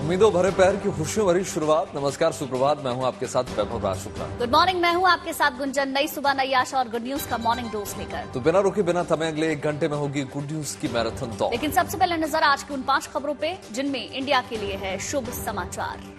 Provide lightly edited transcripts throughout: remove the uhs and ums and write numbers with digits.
उम्मीदों भरे पैर की खुशियों भरी शुरुआत। नमस्कार, सुप्रभात। मैं हूं आपके साथ वैभव राज शुक्ला। गुड मॉर्निंग, मैं हूं आपके साथ गुंजन। नई सुबह, नई आशा और गुड न्यूज का मॉर्निंग डोज लेकर तो बिना रुके बिना थमे अगले 1 घंटे में होगी गुड न्यूज की मैराथन दौड़। लेकिन सबसे पहले नजर आज की उन 5 खबरों पे जिनमें इंडिया के लिए है शुभ समाचार।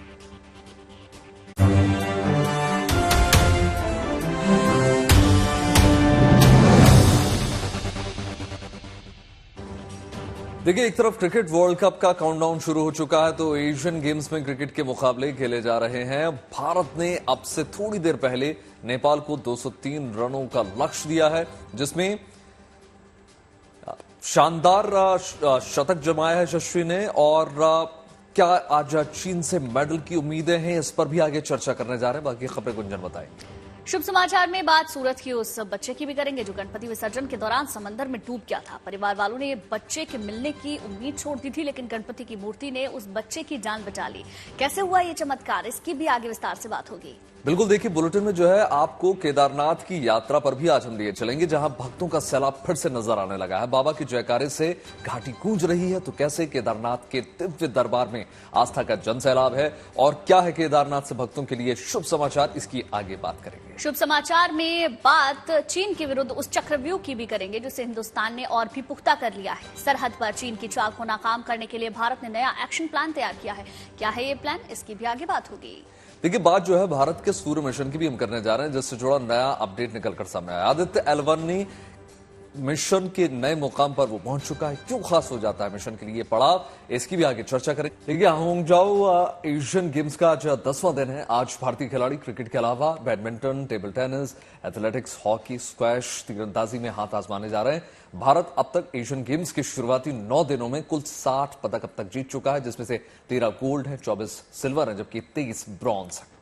देखिए, एक तरफ क्रिकेट वर्ल्ड कप का काउंटडाउन शुरू हो चुका है तो एशियन गेम्स में क्रिकेट के मुकाबले खेले जा रहे हैं। भारत ने अब से थोड़ी देर पहले नेपाल को 203 रनों का लक्ष्य दिया है, जिसमें शानदार शतक जमाया है यशस्वी ने। और क्या आज चीन से मेडल की उम्मीदें हैं, इस पर भी आगे चर्चा करने जा रहे हैं। बाकी खबरें गुंजन बताएंगे। शुभ समाचार में बात सूरत की उस बच्चे की भी करेंगे जो गणपति विसर्जन के दौरान समंदर में डूब गया था। परिवार वालों ने बच्चे के मिलने की उम्मीद छोड़ दी थी, लेकिन गणपति की मूर्ति ने उस बच्चे की जान बचा ली। कैसे हुआ ये चमत्कार, इसकी भी आगे विस्तार से बात होगी। बिल्कुल, देखिए बुलेटिन में जो है आपको केदारनाथ की यात्रा पर भी आज हम लिए चलेंगे, जहां भक्तों का सैलाब फिर से नजर आने लगा है। बाबा के जयकारे से घाटी गूंज रही है, तो कैसे केदारनाथ के दिव्य दरबार में आस्था का जन सैलाब है और क्या है केदारनाथ से भक्तों के लिए शुभ समाचार, इसकी आगे बात करेंगे। शुभ समाचार में बात चीन के विरुद्ध उस चक्रव्यूह की भी करेंगे जिसे हिंदुस्तान ने और भी पुख्ता कर लिया है। सरहद पर चीन की चाल को नाकाम करने के लिए भारत ने नया एक्शन प्लान तैयार किया है। क्या है ये प्लान, इसकी भी आगे बात होगी। देखिए, बात जो है भारत के सूर्य मिशन की भी हम करने जा रहे हैं, जिससे जुड़ा नया अपडेट निकलकर सामने आया। आदित्य L1 मिशन के नए मुकाम पर वो पहुंच चुका है। क्यों खास हो जाता है मिशन के लिए पड़ाव, इसकी भी आगे चर्चा करें। देखिए, हांगझाओ एशियन गेम्स का आज 10वां दिन है। आज भारतीय खिलाड़ी क्रिकेट के अलावा badminton, table tennis, athletics, hockey, squash, तीरंदाजी में हाथ आजमाने जा रहे हैं। भारत अब तक एशियन गेम्स के शुरुआती 9 दिनों में कुल 60 पदक अब तक जीत चुका है, जिसमें से 13 गोल्ड है, 24 सिल्वर है, जबकि 23 ब्रॉन्ज है।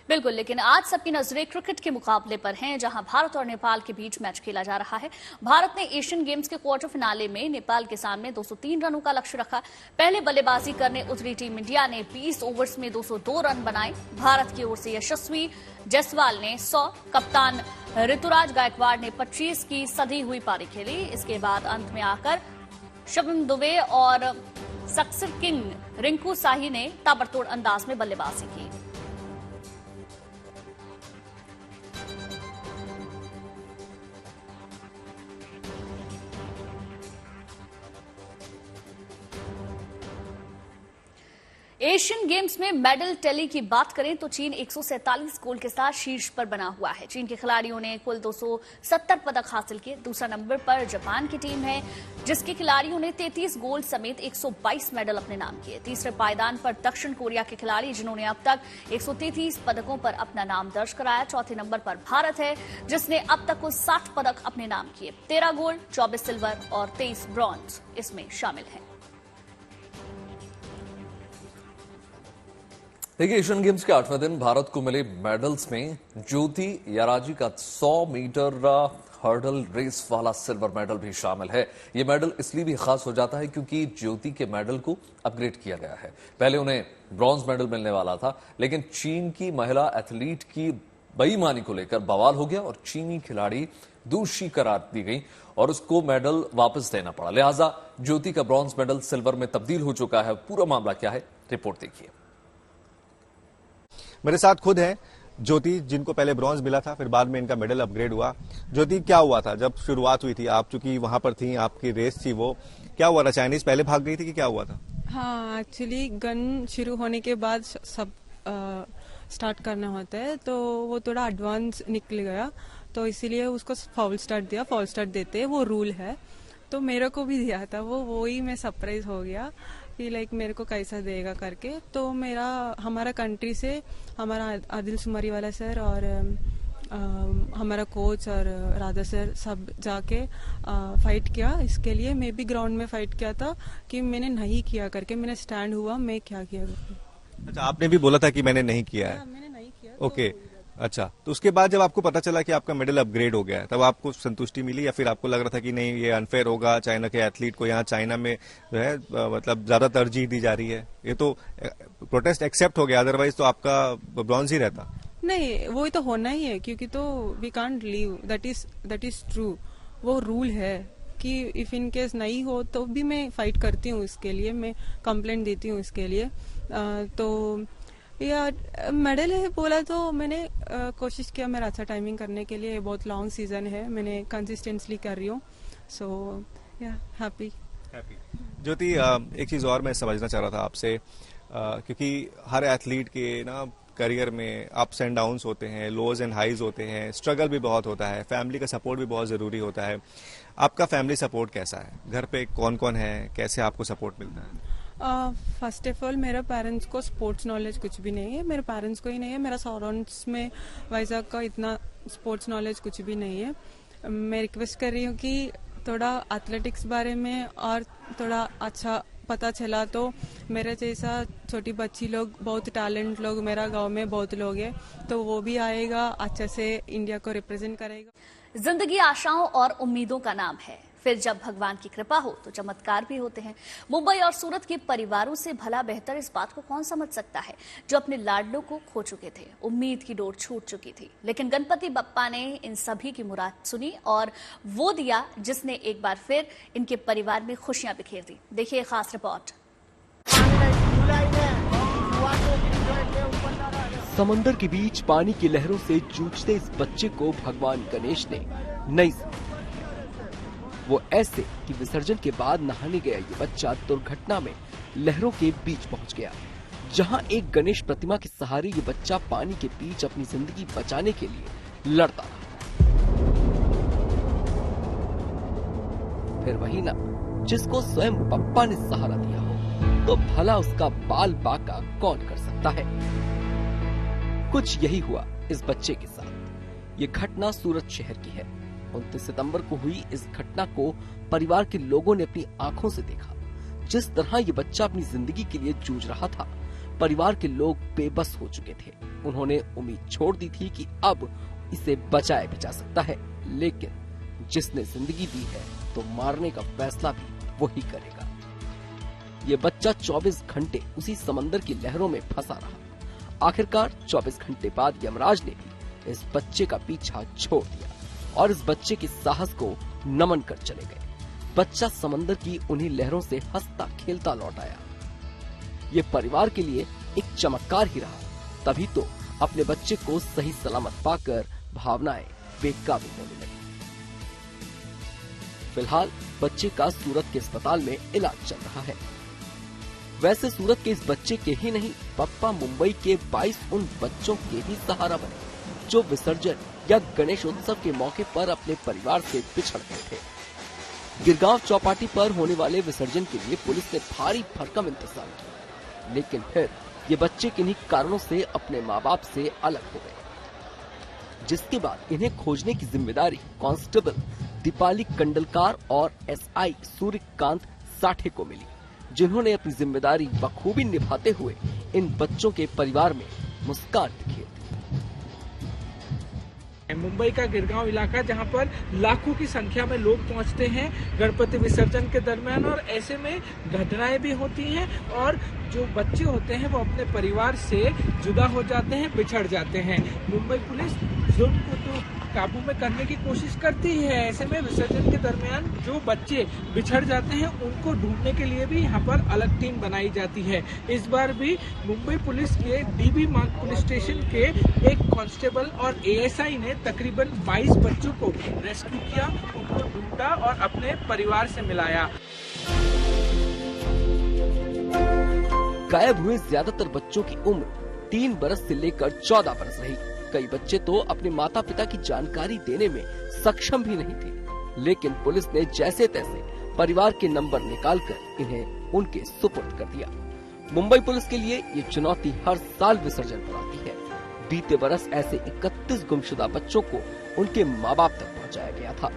बिल्कुल, लेकिन आज सबकी नजरें क्रिकेट के मुकाबले पर हैं, जहां भारत और नेपाल के बीच मैच खेला जा रहा है। भारत ने एशियन गेम्स के क्वार्टर फिनाले में नेपाल के सामने 203 रनों का लक्ष्य रखा। पहले बल्लेबाजी करने उतरी टीम इंडिया ने 20 ओवर्स में 202 रन बनाए। भारत की ओर से यशस्वी जायसवाल ने 100, कप्तान ऋतुराज गायकवाड़ ने 25 की सधी हुई पारी खेली। इसके बाद अंत में आकर शुभम दुबे और सक्सेस किंग रिंकू साही ने ताबड़तोड़ अंदाज में बल्लेबाजी की। एशियन गेम्स में मेडल टैली की बात करें तो चीन 147 गोल्ड के साथ शीर्ष पर बना हुआ है। चीन के खिलाड़ियों ने कुल 270 पदक हासिल किए। दूसरा नंबर पर जापान की टीम है, जिसके खिलाड़ियों ने 33 गोल्ड समेत 122 मेडल अपने नाम किए। तीसरे पायदान पर दक्षिण कोरिया के खिलाड़ी, जिन्होंने अब तक 133 पदकों पर अपना नाम दर्ज कराया। चौथे नंबर पर भारत है, जिसने अब तक कुल 60 पदक अपने नाम किए। 13 गोल्ड, 24 सिल्वर और 23 ब्रॉन्ज इसमें शामिल हैं। देखिए, एशियन गेम्स के 8वें दिन भारत को मिले मेडल्स में ज्योति याराजी का 100 मीटर हर्डल रेस वाला सिल्वर मेडल भी शामिल है। यह मेडल इसलिए भी खास हो जाता है क्योंकि ज्योति के मेडल को अपग्रेड किया गया है। पहले उन्हें ब्रॉन्ज मेडल मिलने वाला था, लेकिन चीन की महिला एथलीट की बेईमानी को लेकर बवाल हो गया और चीनी खिलाड़ी दोषी करार दी गई और उसको मेडल वापस देना पड़ा। लिहाजा ज्योति का ब्रॉन्ज मेडल सिल्वर में तब्दील हो चुका है। पूरा मामला क्या है, रिपोर्ट देखिए। मेरे साथ खुद है ज्योति, जिनको पहले ब्रॉन्ज मिला था, फिर बाद में इनका मेडल अपग्रेड हुआ। ज्योति, क्या हुआ था जब शुरुआत हुई थी? आप चूंकि वहां पर थी, आपकी रेस थी, वो क्या हुआ था? चाइनीज पहले भाग गई थी कि क्या हुआ था? हाँ, एक्चुअली गन शुरू होने के बाद सब स्टार्ट करना होता है, तो वो थोड़ा एडवांस निकल गया, तो इसीलिए उसको फॉल स्टार्ट दिया। फॉल स्टार्ट देते हैं, वो रूल है, तो मेरे को भी दिया था। वो ही मैं सरप्राइज हो गया कि लाइक मेरे को कैसा देगा करके। तो हमारा कंट्री से हमारा आदिल सुमारी वाला सर और हमारा कोच और राधा सर सब जाके फाइट किया। इसके लिए मैं भी ग्राउंड में फाइट किया था कि मैंने नहीं किया करके, मैंने स्टैंड हुआ, मैं क्या किया करके। अच्छा, आपने भी बोला था कि मैंने नहीं किया है? मैंने नहीं किया। ओके, अच्छा, तो उसके बाद जब आपको पता चला कि आपका मेडल अपग्रेड हो गया है, तब आपको संतुष्टि मिली या फिर आपको लग रहा था कि नहीं, ये अनफेयर होगा, चाइना के एथलीट को यहाँ चाइना में जो है मतलब ज्यादा तरजीह दी जा रही है? ये तो प्रोटेस्ट एक्सेप्ट हो गया, अदरवाइज तो आपका ब्रॉन्ज ही रहता। नहीं, वो तो होना ही है, क्योंकि तो we can't leave, that is true, वो रूल है। कि इफ इन केस नहीं हो तो भी मैं फाइट करती हूँ इसके लिए, मैं कंप्लेंट देती हूँ इसके लिए। तो या मेडल है बोला तो मैंने कोशिश किया मेरा अच्छा टाइमिंग करने के लिए। बहुत लॉन्ग सीजन है, मैंने कंसिस्टेंटली कर रही हूँ। सो या हैप्पी। ज्योति, एक चीज और मैं समझना चाह रहा था आपसे, क्योंकि हर एथलीट के ना करियर में अप्स एंड डाउन्स होते हैं, लोज एंड हाईज होते हैं, स्ट्रगल भी बहुत होता है, फैमिली का सपोर्ट भी बहुत जरूरी होता है। आपका फैमिली सपोर्ट कैसा है? घर पे कौन कौन है, कैसे आपको सपोर्ट मिलता है? फर्स्ट ऑफ ऑल मेरे पेरेंट्स को स्पोर्ट्स नॉलेज कुछ भी नहीं है, मेरे पेरेंट्स को ही नहीं है। मेरा सराउंड्स में वाइजाग का इतना स्पोर्ट्स नॉलेज कुछ भी नहीं है। मैं रिक्वेस्ट कर रही हूँ कि थोड़ा एथलेटिक्स बारे में और थोड़ा अच्छा पता चला तो मेरे जैसा छोटी बच्ची लोग, बहुत टैलेंट लोग मेरा गांव में बहुत लोग हैं, तो वो भी आएगा, अच्छे से इंडिया को रिप्रेजेंट करेगा। जिंदगी आशाओं और उम्मीदों का नाम है, फिर जब भगवान की कृपा हो तो चमत्कार भी होते हैं। मुंबई और सूरत के परिवारों से भला बेहतर इस बात को कौन समझ सकता है जो अपने लाडलों को खो चुके थे, उम्मीद की डोर छूट चुकी थी। लेकिन गणपति बप्पा ने इन सभी की मुराद सुनी और वो दिया जिसने एक बार फिर इनके परिवार में खुशियां बिखेर दी। देखिए खास रिपोर्ट। समंदर के बीच पानी की लहरों से जूझते इस बच्चे को भगवान गणेश ने नई वो ऐसे कि विसर्जन के बाद नहाने गया ये बच्चा दुर्घटना में लहरों के बीच पहुंच गया, जहां एक गणेश प्रतिमा के सहारे ये बच्चा पानी के बीच अपनी जिंदगी बचाने के लिए लड़ता रहा। फिर वही ना जिसको स्वयं बप्पा ने सहारा दिया हो, तो भला उसका बाल बाका कौन कर सकता है। कुछ यही हुआ इस बच्चे के साथ। ये घटना सूरत शहर की है। 29 सितंबर को हुई इस घटना को परिवार के लोगों ने अपनी आंखों से देखा। जिस तरह ये बच्चा अपनी जिंदगी के लिए जूझ रहा था, परिवार के लोग बेबस हो चुके थे। उन्होंने उम्मीद छोड़ दी थी कि अब इसे बचाया भी जा सकता है, लेकिन जिसने जिंदगी दी है तो मारने का फैसला भी वही करेगा। ये बच्चा 24 घंटे उसी समंदर की लहरों में फंसा रहा। आखिरकार 24 घंटे बाद यमराज ने भी इस बच्चे का पीछा छोड़ दिया और इस बच्चे के साहस को नमन कर चले गए। बच्चा समंदर की उन्हीं लहरों से हंसता खेलता लौट आया। ये परिवार के लिए एक चमत्कार ही रहा। तभी तो अपने बच्चे को सही सलामत पाकर भावनाएं बेकाबू होने लगी। फिलहाल बच्चे का सूरत के अस्पताल में इलाज चल रहा है। वैसे सूरत के इस बच्चे के ही नहीं, बप्पा मुंबई के 22 उन बच्चों के भी सहारा बने जो विसर्जन या गणेश उत्सव के मौके पर अपने परिवार से बिछड़ गए थे। गिरगांव चौपाटी पर होने वाले विसर्जन के लिए पुलिस ने भारी भरकम इंतजाम किया, लेकिन फिर ये बच्चे किन्हीं कारणों से अपने माँ बाप से अलग हो गए, जिसके बाद इन्हें खोजने की जिम्मेदारी कांस्टेबल दीपाली कंडलकार और एसआई सूर्यकांत साठे को मिली, जिन्होंने अपनी जिम्मेदारी बखूबी निभाते हुए इन बच्चों के परिवार में मुस्कान बिखेर दी। मुंबई का गिरगांव इलाका, जहां पर लाखों की संख्या में लोग पहुंचते हैं गणपति विसर्जन के दरमियान, और ऐसे में घटनाएं भी होती हैं और जो बच्चे होते हैं वो अपने परिवार से जुदा हो जाते हैं, बिछड़ जाते हैं। मुंबई पुलिस जुल्म को तो काबू में करने की कोशिश करती है। ऐसे में विसर्जन के दरमियान जो बच्चे बिछड़ जाते हैं उनको ढूंढने के लिए भी यहाँ पर अलग टीम बनाई जाती है। इस बार भी मुंबई पुलिस के डीबी मार्ग पुलिस स्टेशन के एक कांस्टेबल और एएसआई ने तकरीबन 22 बच्चों को रेस्क्यू किया, उनको ढूंढा और अपने परिवार से मिलाया। गायब हुए ज्यादातर बच्चों की उम्र 3 बरस से लेकर 14 बरस रही। कई बच्चे तो अपने माता पिता की जानकारी देने में सक्षम भी नहीं थे, लेकिन पुलिस ने जैसे तैसे परिवार के नंबर निकालकर इन्हें उनके सुपुर्द कर दिया। मुंबई पुलिस के लिए ये चुनौती हर साल विसर्जन पर आती है। बीते बरस ऐसे 31 गुमशुदा बच्चों को उनके माँ बाप तक पहुँचाया गया था।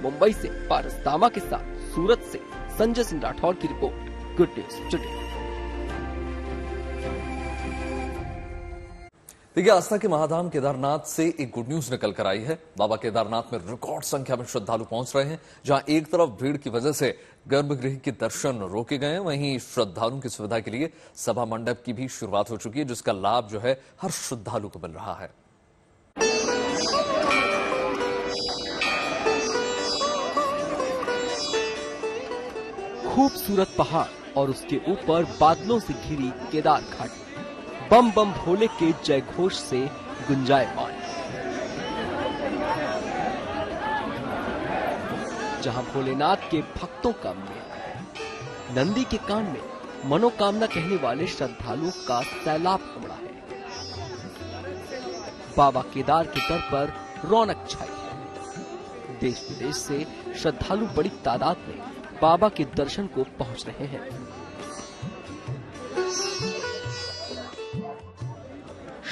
मुंबई से पारस दामा के साथ सूरत से संजय सिंह राठौर की रिपोर्ट, गुड न्यूज टुडे। देखिए, आस्था के महाधाम केदारनाथ से एक गुड न्यूज निकल कर आई है। बाबा केदारनाथ में रिकॉर्ड संख्या में श्रद्धालु पहुंच रहे हैं। जहां एक तरफ भीड़ की वजह से गर्भगृह के दर्शन रोके गए हैं, वहीं श्रद्धालुओं की सुविधा के लिए सभा मंडप की भी शुरुआत हो चुकी है, जिसका लाभ जो है हर श्रद्धालु को मिल रहा है। खूबसूरत पहाड़ और उसके ऊपर बादलों से घिरी केदार घाटी बम बम भोले के जय घोष से गुंजायमान। जहां भोलेनाथ के भक्तों का मेल, नंदी के कान में मनोकामना कहने वाले श्रद्धालुओं का सैलाब उमड़ा है। बाबा केदार के दर पर रौनक छाई है। देश विदेश से श्रद्धालु बड़ी तादाद में बाबा के दर्शन को पहुंच रहे हैं।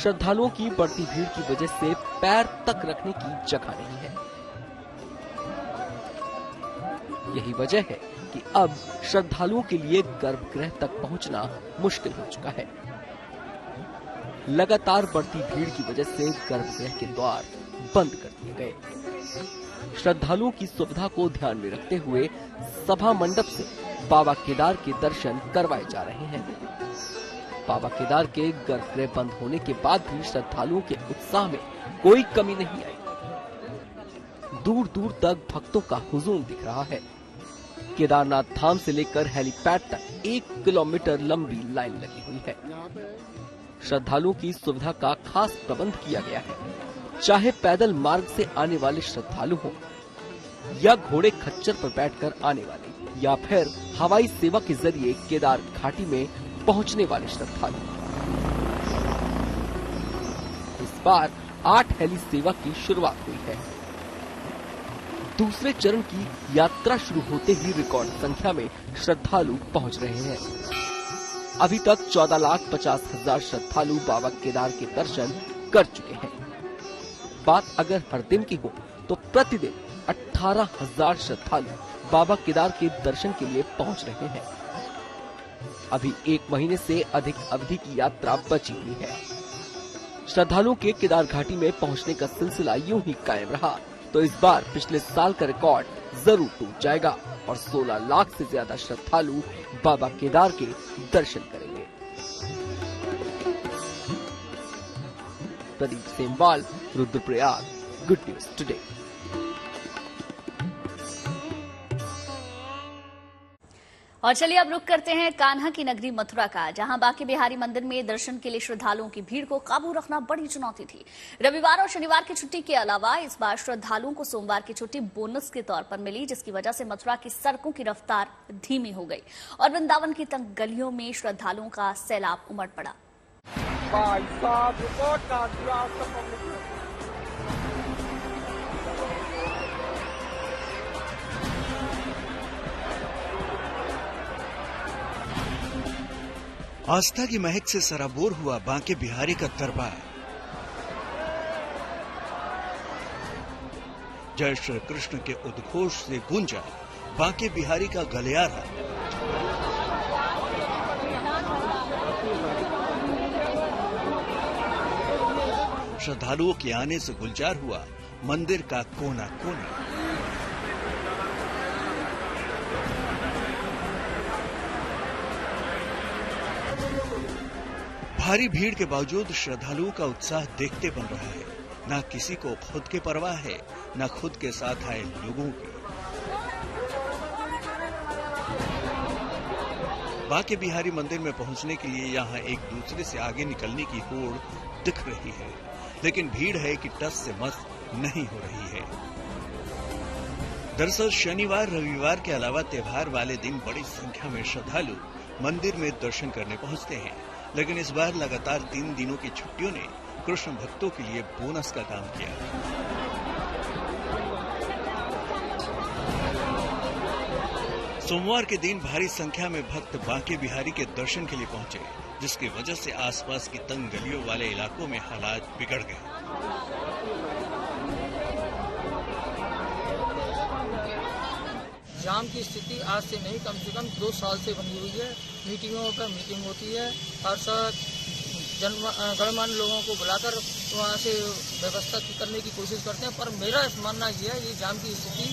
श्रद्धालुओं की बढ़ती भीड़ की वजह से पैर तक रखने की जगह नहीं है। यही वजह है कि अब श्रद्धालुओं के लिए गर्भगृह तक पहुंचना मुश्किल हो चुका है। लगातार बढ़ती भीड़ की वजह से गर्भगृह के द्वार बंद कर दिए गए। श्रद्धालुओं की सुविधा को ध्यान में रखते हुए सभा मंडप से बाबा केदार के दर्शन करवाए जा रहे हैं। बाबा केदार के गर्भगृह बंद होने के बाद भी श्रद्धालुओं के उत्साह में कोई कमी नहीं आई। दूर दूर तक भक्तों का हुजूम दिख रहा है। केदारनाथ धाम से लेकर हेलीपैड तक 1 किलोमीटर लंबी लाइन लगी हुई है। श्रद्धालुओं की सुविधा का खास प्रबंध किया गया है। चाहे पैदल मार्ग से आने वाले श्रद्धालु हो या घोड़े खच्चर पर बैठकर आने वाले या फिर हवाई सेवा के जरिए केदार घाटी में पहुंचने वाले श्रद्धालु। इस बार 8 हेली सेवा की शुरुआत हुई है। दूसरे चरण की यात्रा शुरू होते ही रिकॉर्ड संख्या में श्रद्धालु पहुंच रहे हैं। अभी तक 14,50,000 श्रद्धालु बाबा केदार के दर्शन कर चुके हैं। बात अगर हर दिन की हो तो प्रतिदिन 18,000 श्रद्धालु बाबा केदार के दर्शन के लिए पहुंच रहे हैं। अभी 1 महीने से अधिक अवधि की यात्रा बची हुई है। श्रद्धालुओं के केदार घाटी में पहुंचने का सिलसिला यूं ही कायम रहा तो इस बार पिछले साल का रिकॉर्ड जरूर टूट जाएगा और 16 लाख से ज्यादा श्रद्धालु बाबा केदार के दर्शन करेंगे। Pradeep Semwal, Rudraprayag, good news today. और चलिए अब रुक करते हैं कान्हा की नगरी मथुरा का, जहां बांके बिहारी मंदिर में दर्शन के लिए श्रद्धालुओं की भीड़ को काबू रखना बड़ी चुनौती थी। रविवार और शनिवार की छुट्टी के अलावा इस बार श्रद्धालुओं को सोमवार की छुट्टी बोनस के तौर पर मिली, जिसकी वजह से मथुरा की सड़कों की रफ्तार धीमी हो गई और वृंदावन की तंग गलियों में श्रद्धालुओं का सैलाब उमड़ पड़ा। आस्था की महक से सराबोर हुआ बांके बिहारी का दरबार। जय श्री कृष्ण के उद्घोष से गूंजा बांके बिहारी का गलियारा। श्रद्धालुओं के आने से गुलजार हुआ मंदिर का कोना कोना। भारी भीड़ के बावजूद श्रद्धालुओं का उत्साह देखते बन रहा है। न किसी को खुद के परवाह है, न खुद के साथ आए लोगों की। बांके बिहारी मंदिर में पहुंचने के लिए यहाँ एक दूसरे से आगे निकलने की होड़ दिख रही है, लेकिन भीड़ है कि टस से मस नहीं हो रही है। दरअसल शनिवार रविवार के अलावा त्योहार वाले दिन बड़ी संख्या में श्रद्धालु मंदिर में दर्शन करने पहुंचते हैं, लेकिन इस बार लगातार 3 दिनों की छुट्टियों ने कृष्ण भक्तों के लिए बोनस का काम किया। सोमवार के दिन भारी संख्या में भक्त बांके बिहारी के दर्शन के लिए पहुंचे, जिसकी वजह से आसपास की तंग गलियों वाले इलाकों में हालात बिगड़ गए। जाम की स्थिति आज से नहीं, कम से कम 2 साल से बनी हुई है। मीटिंगों पर मीटिंग होती है और गणमान्य लोगों को बुलाकर वहाँ से व्यवस्था करने की कोशिश करते हैं, पर मेरा मानना ये है, ये जाम की स्थिति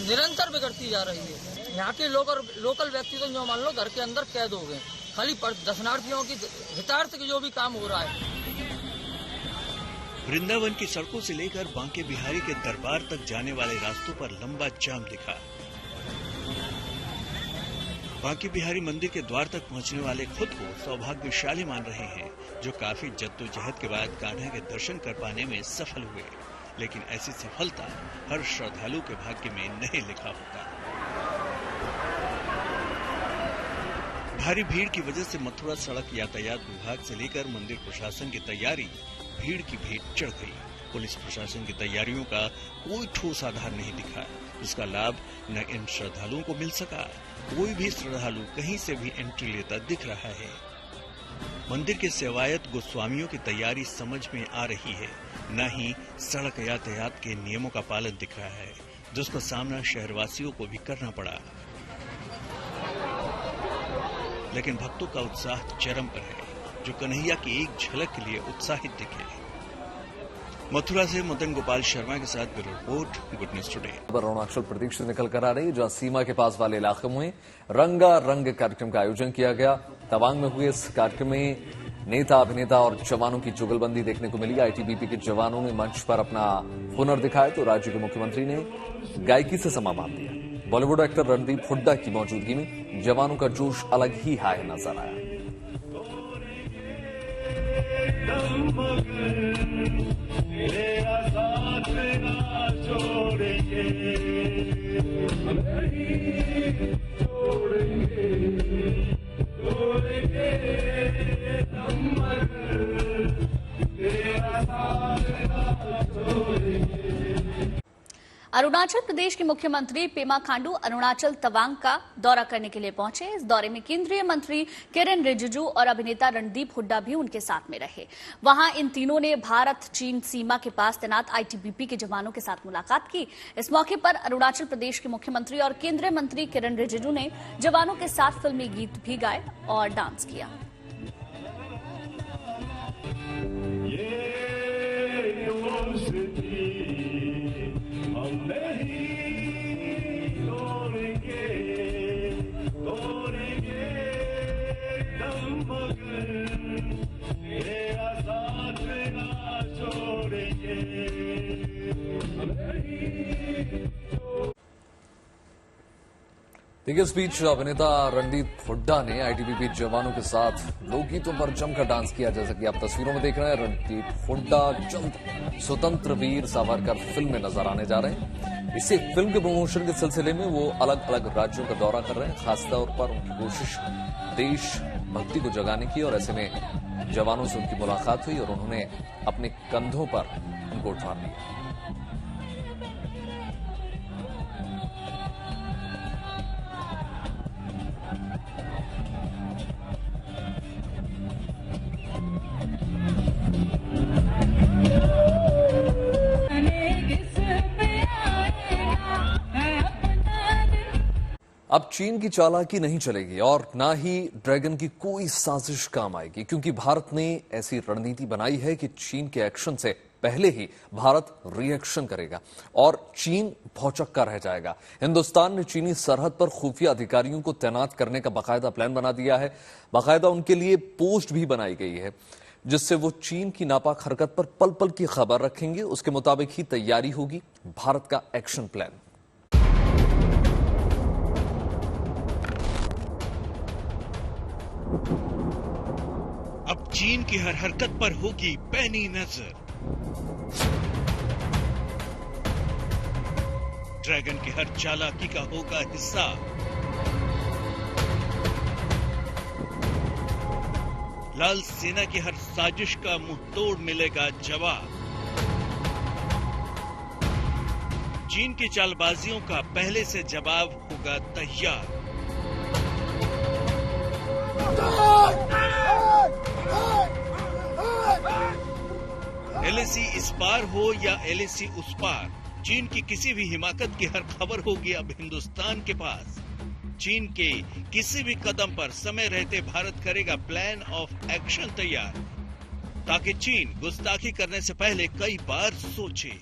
निरंतर बिगड़ती जा रही है। यहाँ के लोकल व्यक्ति तो जो मान लो घर के अंदर कैद हो गए, खाली दर्शनार्थियों की हितार्थ की जो भी काम हो रहा है। वृंदावन की सड़कों से लेकर बांके बिहारी के दरबार तक जाने वाले रास्तों पर लंबा जाम दिखा। बांके बिहारी मंदिर के द्वार तक पहुंचने वाले खुद को सौभाग्यशाली मान रहे हैं, जो काफी जद्दोजहद के बाद कान्हा के दर्शन कर पाने में सफल हुए। लेकिन ऐसी सफलता हर श्रद्धालु के भाग्य में नहीं लिखा होता। भारी भीड़ की वजह से मथुरा सड़क यातायात विभाग से लेकर मंदिर प्रशासन की तैयारी भीड़ की भेंट चढ़ गई। पुलिस प्रशासन की तैयारियों का कोई ठोस आधार नहीं दिखा, जिसका लाभ न इन श्रद्धालुओं को मिल सका। कोई भी श्रद्धालु कहीं से भी एंट्री लेता दिख रहा है। मंदिर के सेवायत गोस्वामियों की तैयारी समझ में आ रही है, न ही सड़क यातायात के नियमों का पालन दिख रहा है, जिसका सामना शहरवासियों को भी करना पड़ा। लेकिन भक्तों का उत्साह चरम पर है, जो कन्हैया की एक झलक के लिए उत्साहित दिखे। मथुरा से मदन गोपाल शर्मा के साथ bureau report, good news today. Arunachal Pradesh से निकल कर आ रही, जहां सीमा के पास वाले इलाके में रंगारंग कार्यक्रम का आयोजन किया गया। तवांग में हुए इस कार्यक्रम में नेता, अभिनेता और जवानों की जुगलबंदी देखने को मिली। आईटीबीपी के जवानों ने मंच पर अपना हुनर दिखाया, तो राज्य के मुख्यमंत्री ने गायकी से समा बांध दिया। बॉलीवुड एक्टर रणदीप हुड्डा की मौजूदगी में जवानों का जोश अलग ही हाय नजर आया। अरुणाचल प्रदेश के मुख्यमंत्री पेमा खांडू अरुणाचल तवांग का दौरा करने के लिए पहुंचे। इस दौरे में केंद्रीय मंत्री किरेन रिजिजू और अभिनेता रणदीप हुड्डा भी उनके साथ में रहे। वहां इन तीनों ने भारत चीन सीमा के पास तैनात आईटीबीपी के जवानों के साथ मुलाकात की। इस मौके पर अरुणाचल प्रदेश के मुख्यमंत्री और केंद्रीय मंत्री किरेन रिजिजू ने जवानों के साथ फिल्मी गीत भी गाए और डांस किया। देखिए, इस बीच अभिनेता रणदीप हुड्डा ने आईटीबीपी जवानों के साथ लोकगीतों पर जमकर डांस किया। जैसा कि आप तस्वीरों में देख रहे हैं, रणदीप हुड्डा जल्द स्वतंत्र वीर सावरकर फिल्म में नजर आने जा रहे हैं। इसी फिल्म के प्रमोशन के सिलसिले में वो अलग अलग राज्यों का दौरा कर रहे हैं। खासतौर पर उनकी कोशिश देश भक्ति को जगाने की, और ऐसे में जवानों से उनकी मुलाकात हुई और उन्होंने अपने कंधों पर उनको उठा लिया। अब चीन की चालाकी नहीं चलेगी और ना ही ड्रैगन की कोई साजिश काम आएगी, क्योंकि भारत ने ऐसी रणनीति बनाई है कि चीन के एक्शन से पहले ही भारत रिएक्शन करेगा और चीन भौचक्का रह जाएगा। हिंदुस्तान ने चीनी सरहद पर खुफिया अधिकारियों को तैनात करने का बाकायदा प्लान बना दिया है। बाकायदा उनके लिए पोस्ट भी बनाई गई है, जिससे वो चीन की नापाक हरकत पर पल पल की खबर रखेंगे। उसके मुताबिक ही तैयारी होगी भारत का एक्शन प्लान। अब चीन की हर हरकत पर होगी पैनी नजर। ड्रैगन की हर चालाकी का होगा हिस्सा। लाल सेना की हर साजिश का मुंहतोड़ मिलेगा जवाब। चीन की चालबाजियों का पहले से जवाब होगा तैयार। एलएसी इस पार हो या एलएसी उस पार, चीन की किसी भी हिमाकत की हर खबर होगी अब हिंदुस्तान के पास। चीन के किसी भी कदम पर समय रहते भारत करेगा प्लान ऑफ एक्शन तैयार, ताकि चीन गुस्ताखी करने से पहले कई बार सोचे।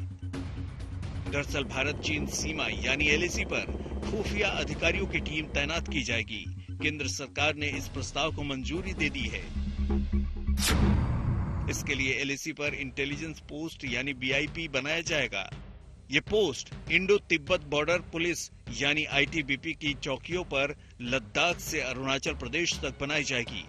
दरअसल भारत चीन सीमा यानी एलएसी पर खुफिया अधिकारियों की टीम तैनात की जाएगी। केंद्र सरकार ने इस प्रस्ताव को मंजूरी दे दी है। इसके लिए एलएसी पर इंटेलिजेंस पोस्ट यानी बीआईपी बनाया जाएगा। ये post Indo Tibet border police यानी ITBP की चौकियों पर लद्दाख से अरुणाचल प्रदेश तक बनाई जाएगी।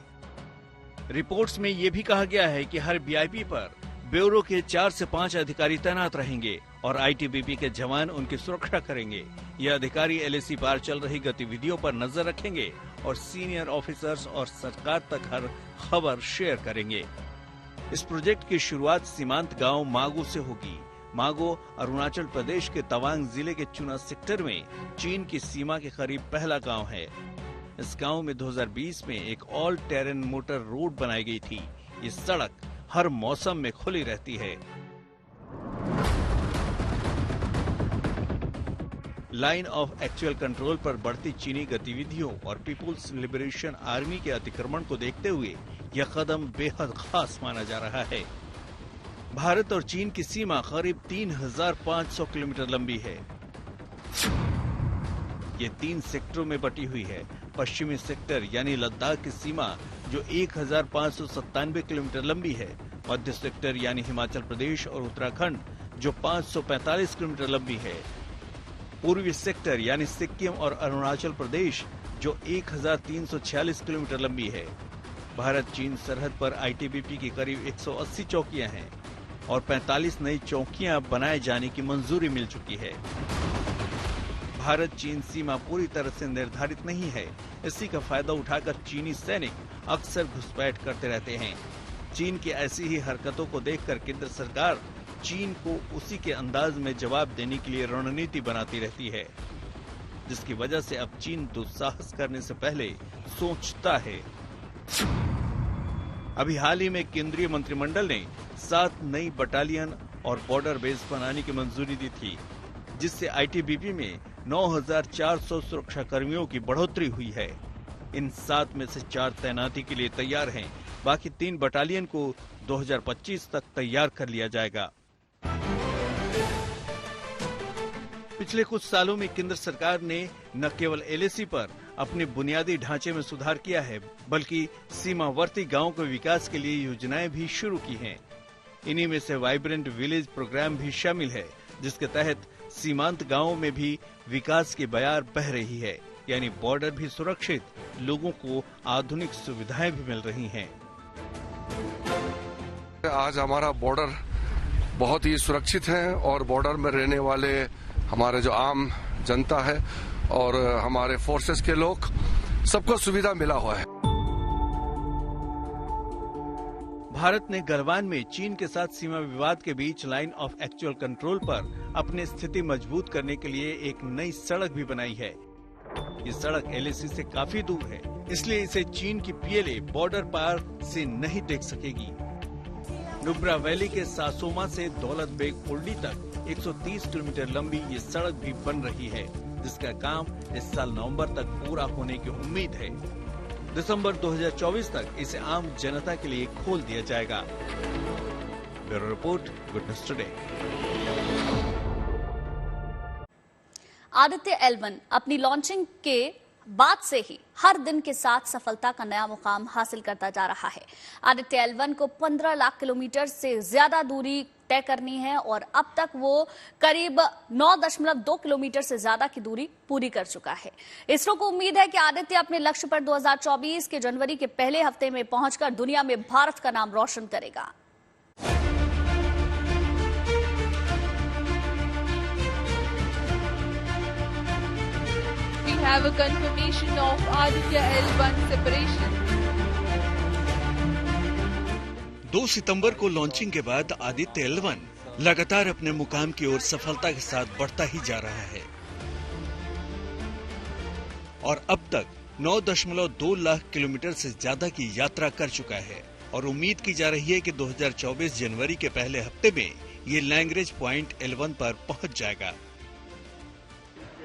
रिपोर्ट्स में ये भी कहा गया है कि हर VIP पर ब्यूरो के 4 से 5 अधिकारी तैनात रहेंगे और ITBP के जवान उनकी सुरक्षा करेंगे। ये अधिकारी LAC पार चल रही गतिविधियों पर नजर रखेंगे और सीनियर ऑफिसर्स और सरकार तक हर खबर शेयर करेंगे। इस प्रोजेक्ट की शुरुआत सीमांत गांव मागो से होगी। मागो अरुणाचल प्रदेश के तवांग जिले के चुना सेक्टर में चीन की सीमा के करीब पहला गांव है। इस गांव में 2020 में एक ऑल टेरेन मोटर रोड बनाई गई थी। ये सड़क हर मौसम में खुली रहती है। लाइन ऑफ एक्चुअल कंट्रोल पर बढ़ती चीनी गतिविधियों और पीपुल्स लिबरेशन आर्मी के अतिक्रमण को देखते हुए यह कदम बेहद खास माना जा रहा है। भारत और चीन की सीमा करीब 3,500 किलोमीटर लंबी है। ये 3 सेक्टरों में बटी हुई है। पश्चिमी सेक्टर यानी लद्दाख की सीमा जो 1,597 किलोमीटर लंबी है। मध्य सेक्टर यानी हिमाचल प्रदेश और उत्तराखंड जो 545 किलोमीटर लंबी है। पूर्वी सेक्टर यानी सिक्किम और अरुणाचल प्रदेश जो 1,346 किलोमीटर लंबी है। भारत चीन सरहद पर ITBP की करीब 180 चौकियां हैं और 45 नई चौकियां बनाए जाने की मंजूरी मिल चुकी है। भारत चीन सीमा पूरी तरह से निर्धारित नहीं है। इसी का फायदा उठाकर चीनी सैनिक अक्सर घुसपैठ करते रहते हैं। चीन की ऐसी ही हरकतों को देखकर केंद्र सरकार चीन को उसी के अंदाज में जवाब देने के लिए रणनीति बनाती रहती है, जिसकी वजह से अब चीन दुस्साहस करने से पहले सोचता है। अभी हाल ही में केंद्रीय मंत्रिमंडल ने 7 नई बटालियन और बॉर्डर बेस बनाने की मंजूरी दी थी, जिससे ITBP में 9,400 सुरक्षा कर्मियों की बढ़ोतरी हुई है। इन 7 में से 4 तैनाती के लिए तैयार हैं। बाकी 3 बटालियन को 2025 तक तैयार कर लिया जाएगा। पिछले कुछ सालों में केंद्र सरकार ने न केवल LAC पर अपने बुनियादी ढांचे में सुधार किया है, बल्कि सीमावर्ती गांवों के विकास के लिए योजनाएं भी शुरू की हैं। इन्हीं में से वाइब्रेंट विलेज प्रोग्राम भी शामिल है, जिसके तहत सीमांत गांवों में भी विकास की बयार बह रही है। यानी बॉर्डर भी सुरक्षित, लोगों को आधुनिक सुविधाएं भी मिल रही हैं। आज हमारा बॉर्डर बहुत ही सुरक्षित है और बॉर्डर में रहने वाले हमारे जो आम जनता है और हमारे फोर्सेस के लोग, सबको सुविधा मिला हुआ है। भारत ने गलवान में चीन के साथ सीमा विवाद के बीच लाइन ऑफ एक्चुअल कंट्रोल पर अपनी स्थिति मजबूत करने के लिए एक नई सड़क भी बनाई है। ये सड़क LAC से काफी दूर है, इसलिए इसे चीन की PLA बॉर्डर पार से नहीं देख सकेगी। नुब्रा वैली के सासोमा से दौलत बेग ओल्डी तक 130 किलोमीटर लंबी ये सड़क भी बन रही है, जिसका काम इस साल नवंबर तक पूरा होने की उम्मीद है। दिसंबर 2024 तक इसे आम जनता के लिए खोल दिया जाएगा। Bureau report, good news today. Aditya L1 अपनी लॉन्चिंग के बाद से ही हर दिन के साथ सफलता का नया मुकाम हासिल करता जा रहा है। आदित्य L1 को 15 लाख किलोमीटर से ज्यादा दूरी तय करनी है और अब तक वो करीब 9.2 किलोमीटर से ज्यादा की दूरी पूरी कर चुका है। इसरो को उम्मीद है कि आदित्य अपने लक्ष्य पर 2024 के जनवरी के पहले हफ्ते में पहुंचकर दुनिया में भारत का नाम रोशन करेगा। We have a confirmation of Aditya L1 separation. 2 सितंबर को लॉन्चिंग के बाद आदित्य L1 लगातार अपने मुकाम की ओर सफलता के साथ बढ़ता ही जा रहा है और अब तक 9.2 लाख किलोमीटर से ज्यादा की यात्रा कर चुका है और उम्मीद की जा रही है कि 2024 जनवरी के पहले हफ्ते में ये लैंग्वेज पॉइंट L1 पर पहुंच जाएगा।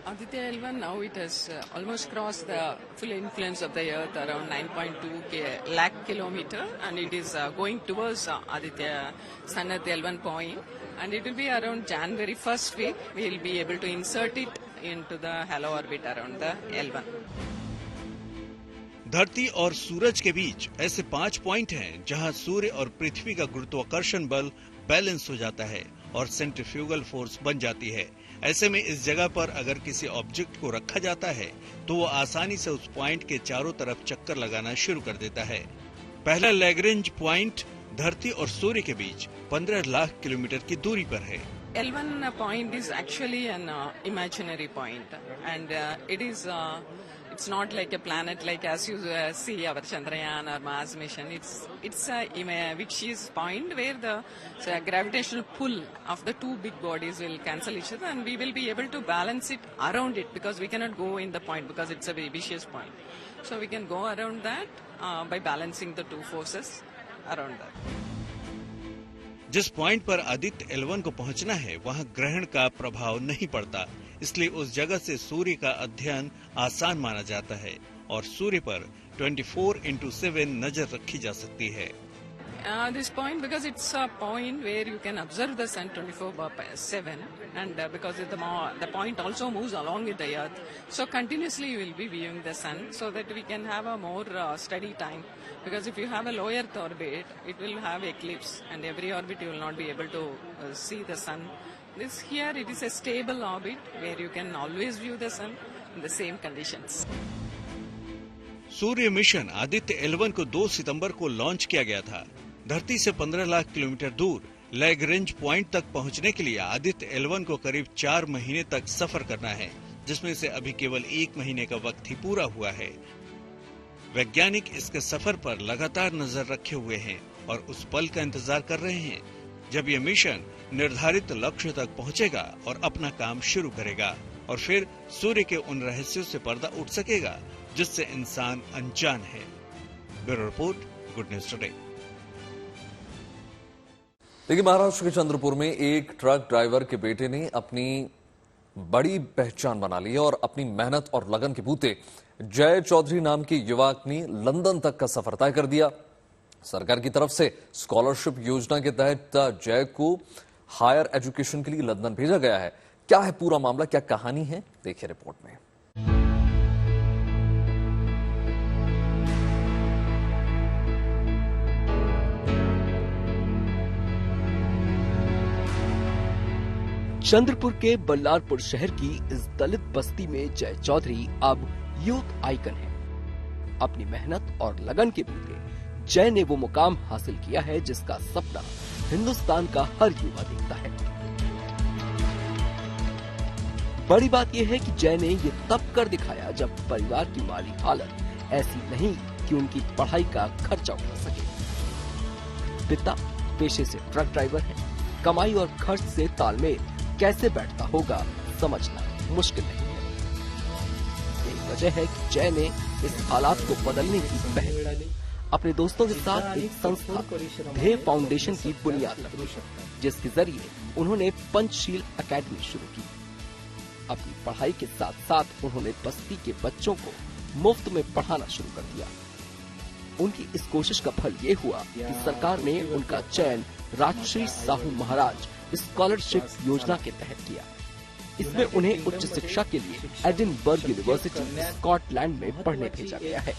Aditya L1 now it has almost crossed the full influence of the Earth around 9.2 lakh kilometer, and it is going towards Aditya Sanath L1 point, and it will be around January first week we will be able to insert it into the halo orbit around the L1. धरती और सूरज के बीच ऐसे 5 point हैं जहां सूर्य और पृथ्वी का गुरुत्वाकर्षण बल बैलेंस हो जाता है और सेंट्रीफ्यूगल फोर्स बन जाती है। ऐसे में इस जगह पर अगर किसी ऑब्जेक्ट को रखा जाता है तो वो आसानी से उस पॉइंट के चारों तरफ चक्कर लगाना शुरू कर देता है। पहला लैग्रेंज पॉइंट धरती और सूर्य के बीच 15 लाख किलोमीटर की दूरी पर है। L1 point is actually an imaginary point, and it's not like a planet like as you see our Chandrayaan or Mars mission. It's a which is point where the gravitational pull of the two big bodies will cancel each other, and we will be able to balance it around it, because we cannot go in the point because it's a very vicious point. So we can go around that by balancing the two forces around that. जिस point पर Aditya L1 को पहुंचना है वहां ग्रहण का प्रभाव नहीं पड़ता, इसलिए उस जगह से सूर्य का अध्ययन आसान माना जाता है और सूर्य पर 24/7 नजर रखी जा सकती है। This point, because it's a point where you can observe the sun 24/7, and because the point also moves along with the earth, so continuously you will be viewing the sun, so that we can have a more steady time. Because if you have a low earth orbit, it will have eclipse, and every orbit you will not be able to see the sun. Here it is a stable orbit where you can always view the sun in the same conditions. Surya mission Aditya L1 को 2 सितंबर को launch किया गया था। धरती से 15 lakh kilometre दूर Lagrange point तक पहुंचने के लिए आदित्य L1 को करीब 4 महीने तक सफर करना है, जिसमें से अभी केवल 1 महीने का वक्त ही पूरा हुआ है। वैज्ञानिक इसके सफर पर लगातार नजर रखे हुए हैं और उस पल का इंतजार कर रहे हैं जब ये मिशन निर्धारित लक्ष्य तक पहुंचेगा और अपना काम शुरू करेगा, और फिर सूर्य के उन रहस्यों से पर्दा उठ सकेगा जिससे इंसान अनजान है। Bureau report, good news today. देखिए, महाराष्ट्र के चंद्रपुर में एक ट्रक ड्राइवर के बेटे ने अपनी बड़ी पहचान बना ली है और अपनी मेहनत और लगन के बूते जय चौधरी नाम के युवक ने लंदन तक का सफर तय कर दिया। सरकार की तरफ से स्कॉलरशिप योजना के तहत जय को हायर एजुकेशन के लिए लंदन भेजा गया है। क्या है पूरा मामला, क्या कहानी है, देखिए रिपोर्ट में। चंद्रपुर के बल्लारपुर शहर की इस दलित बस्ती में जय चौधरी अब यूथ आइकन है। अपनी मेहनत और लगन के बूते जय ने वो मुकाम हासिल किया है जिसका सपना हिंदुस्तान का हर युवा देखता है। बड़ी बात यह है कि जय ने ये तब कर दिखाया जब परिवार की माली हालत ऐसी नहीं कि उनकी पढ़ाई का खर्चा उठा सके। पिता पेशे से ट्रक ड्राइवर है, कमाई और खर्च से तालमेल कैसे बैठता होगा समझना मुश्किल नहीं है। यही वजह है कि जय ने इस हालात को बदलने की पहल डाली। अपने दोस्तों के साथ एक संस्था ध्येय फाउंडेशन की बुनियाद रखी, जिसके जरिए उन्होंने पंचशील एकेडमी शुरू की। अपनी पढ़ाई के साथ साथ उन्होंने बस्ती के बच्चों को मुफ्त में पढ़ाना शुरू कर दिया। उनकी इस कोशिश का फल ये हुआ कि सरकार ने उनका चयन राजश्री साहू महाराज स्कॉलरशिप योजना के तहत किया। इसमें उन्हें उच्च शिक्षा के लिए एडिनबर्ग यूनिवर्सिटी स्कॉटलैंड में पढ़ने भेजा गया है।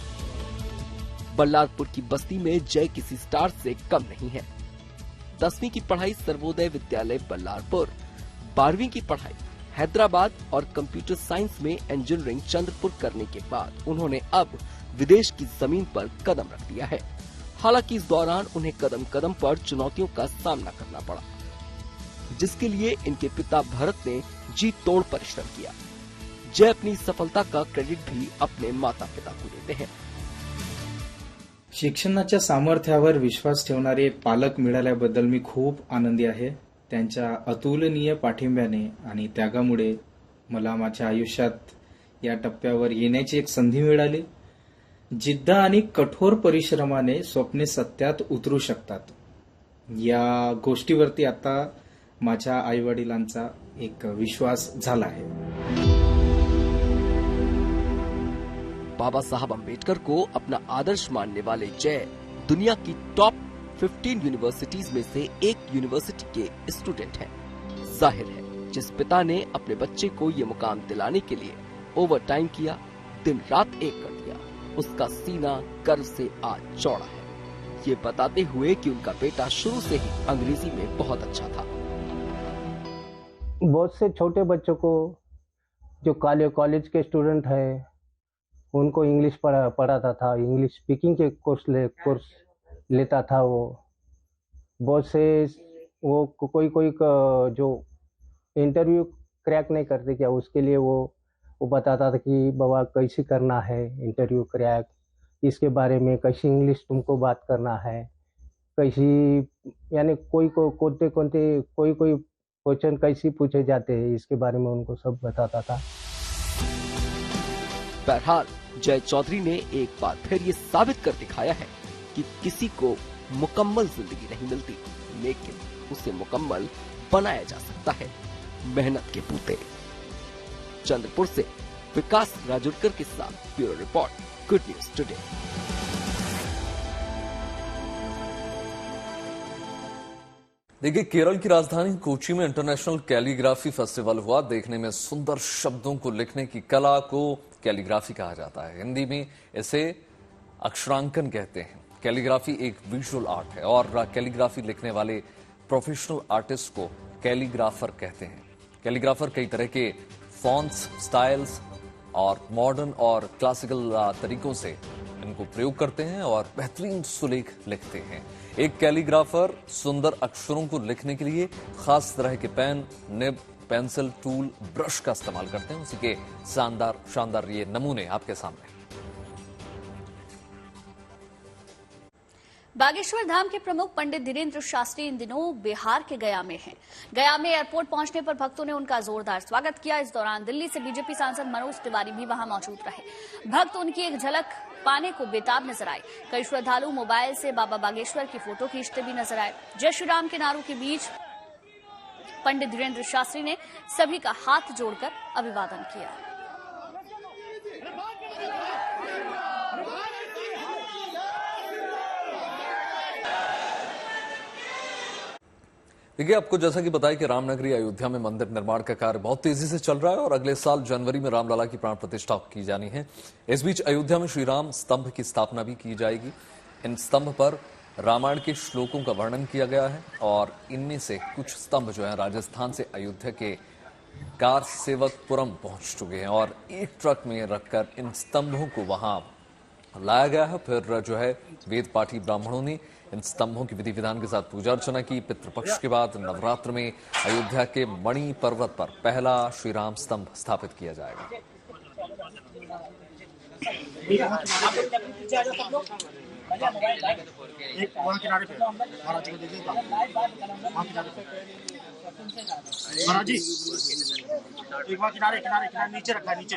बल्लारपुर की बस्ती में जय किसी स्टार से कम नहीं है। 10वीं की पढ़ाई सर्वोदय विद्यालय बल्लारपुर, 12वीं की पढ़ाई हैदराबाद और कंप्यूटर साइंस में इंजीनियरिंग चंद्रपुर करने के बाद उन्होंने अब विदेश की जमीन पर कदम रख दिया है। हालांकि इस दौरान उन्हें कदम कदम पर चुनौतियों का सामना करना पड़ा, जिसके लिए इनके पिता भरत ने जी तोड़ परिश्रम किया। जय अपनी सफलता का क्रेडिट भी अपने माता पिता को देते हैं। शिक्षणाच्या सामर्थ्यावर विश्वास ठेवणारे पालक मिळाल्याबद्दल मी खूप आनंदी आहे। त्यांच्या अतुलनीय पाठिंब्याने आणि त्यागामुळे मला माझ्या आयुष्यात या टप्प्यावर येण्याची एक संधी मिळाली। जिद्द आणि कठोर परिश्रमाने स्वप्ने सत्यात उतरू शकतात, या गोष्टीवरती आता माझ्या आईवडिलांचा एक विश्वास झाला आहे। बाबा साहब अम्बेडकर को अपना आदर्श मानने वाले जय दुनिया की टॉप 15 यूनिवर्सिटीज में से एक यूनिवर्सिटी के स्टूडेंट हैं। जाहिर है जिस पिता ने अपने बच्चे को ये मुकाम दिलाने के लिए ओवर टाइम किया, दिन रात एक कर दिया, उसका सीना गर्व से आज चौड़ा है। ये बताते हुए कि उनका बेटा शुरू से ही अंग्रेजी में बहुत अच्छा था। बहुत से छोटे बच्चों को जो कॉलेज के स्टूडेंट है उनको इंग्लिश पढ़ाता था, इंग्लिश स्पीकिंग के कोर्स लेता था। वो बहुत से वो कोई जो इंटरव्यू क्रैक नहीं करते क्या, उसके लिए वो बताता था कि बाबा कैसे करना है इंटरव्यू क्रैक, इसके बारे में कैसी इंग्लिश तुमको बात करना है, कैसी यानी कोई क्वेश्चन कैसे पूछे जाते हैं, इसके बारे में उनको सब बताता था। बहरहाल जय चौधरी ने एक बार फिर ये साबित कर दिखाया है कि किसी को मुकम्मल जिंदगी नहीं मिलती, लेकिन उसे मुकम्मल बनाया जा सकता है मेहनत के बूते। चंद्रपुर से विकास राजुरकर के साथ bureau report, good news today. देखिए, केरल की राजधानी कोची में इंटरनेशनल कैलीग्राफी फेस्टिवल हुआ। देखने में सुंदर शब्दों को लिखने की कला को कैलीग्राफी कहा जाता है। हिंदी में इसे अक्षरांकन कहते हैं। कैलीग्राफी एक विजुअल आर्ट है और कैलीग्राफी लिखने वाले प्रोफेशनल आर्टिस्ट को कैलीग्राफर कहते हैं। कैलीग्राफर कई तरह के फॉन्ट्स, स्टाइल्स और मॉडर्न और क्लासिकल तरीकों से इनको प्रयोग करते हैं और बेहतरीन सुलेख लिखते हैं। एक कैलीग्राफर सुंदर अक्षरों को लिखने के लिए खास तरह के pen, nib, pencil, tool, brush का इस्तेमाल करते हैं। उसी के शानदार ये नमूने आपके सामने। बागेश्वर धाम के प्रमुख पंडित धीरेन्द्र शास्त्री इन दिनों बिहार के गया में हैं। गया में एयरपोर्ट पहुंचने पर भक्तों ने उनका जोरदार स्वागत किया। इस दौरान दिल्ली से बीजेपी सांसद मनोज तिवारी भी वहां मौजूद रहे। भक्त उनकी एक झलक पाने को बेताब नजर आए। कई श्रद्धालु मोबाइल से बाबा बागेश्वर की फोटो खींचते भी नजर आए। जय श्री राम के नारों के बीच पंडित धीरेन्द्र शास्त्री ने सभी का हाथ जोड़कर अभिवादन किया। देखिए, आपको जैसा कि बताया कि रामनगरी अयोध्या में मंदिर निर्माण का कार्य बहुत तेजी से चल रहा है और अगले साल जनवरी में रामलला की प्राण प्रतिष्ठा की जानी है। इस बीच अयोध्या में श्री राम स्तंभ की स्थापना भी की जाएगी। इन स्तंभ पर रामायण के श्लोकों का वर्णन किया गया है और इनमें से कुछ स्तंभ जो है राजस्थान से अयोध्या के कार सेवकपुरम पहुंच चुके हैं और एक ट्रक में रखकर इन स्तंभों को वहां लाया गया है। फिर जो है वेद पाठी ब्राह्मणों ने इन स्तंभों की विधि विधान के साथ पूजा अर्चना की। पितृपक्ष के बाद नवरात्र में अयोध्या के मणि पर्वत पर पहला श्री राम स्तंभ स्थापित किया जाएगा। महाराज जी एक बार किनारे नीचे रखा, नीचे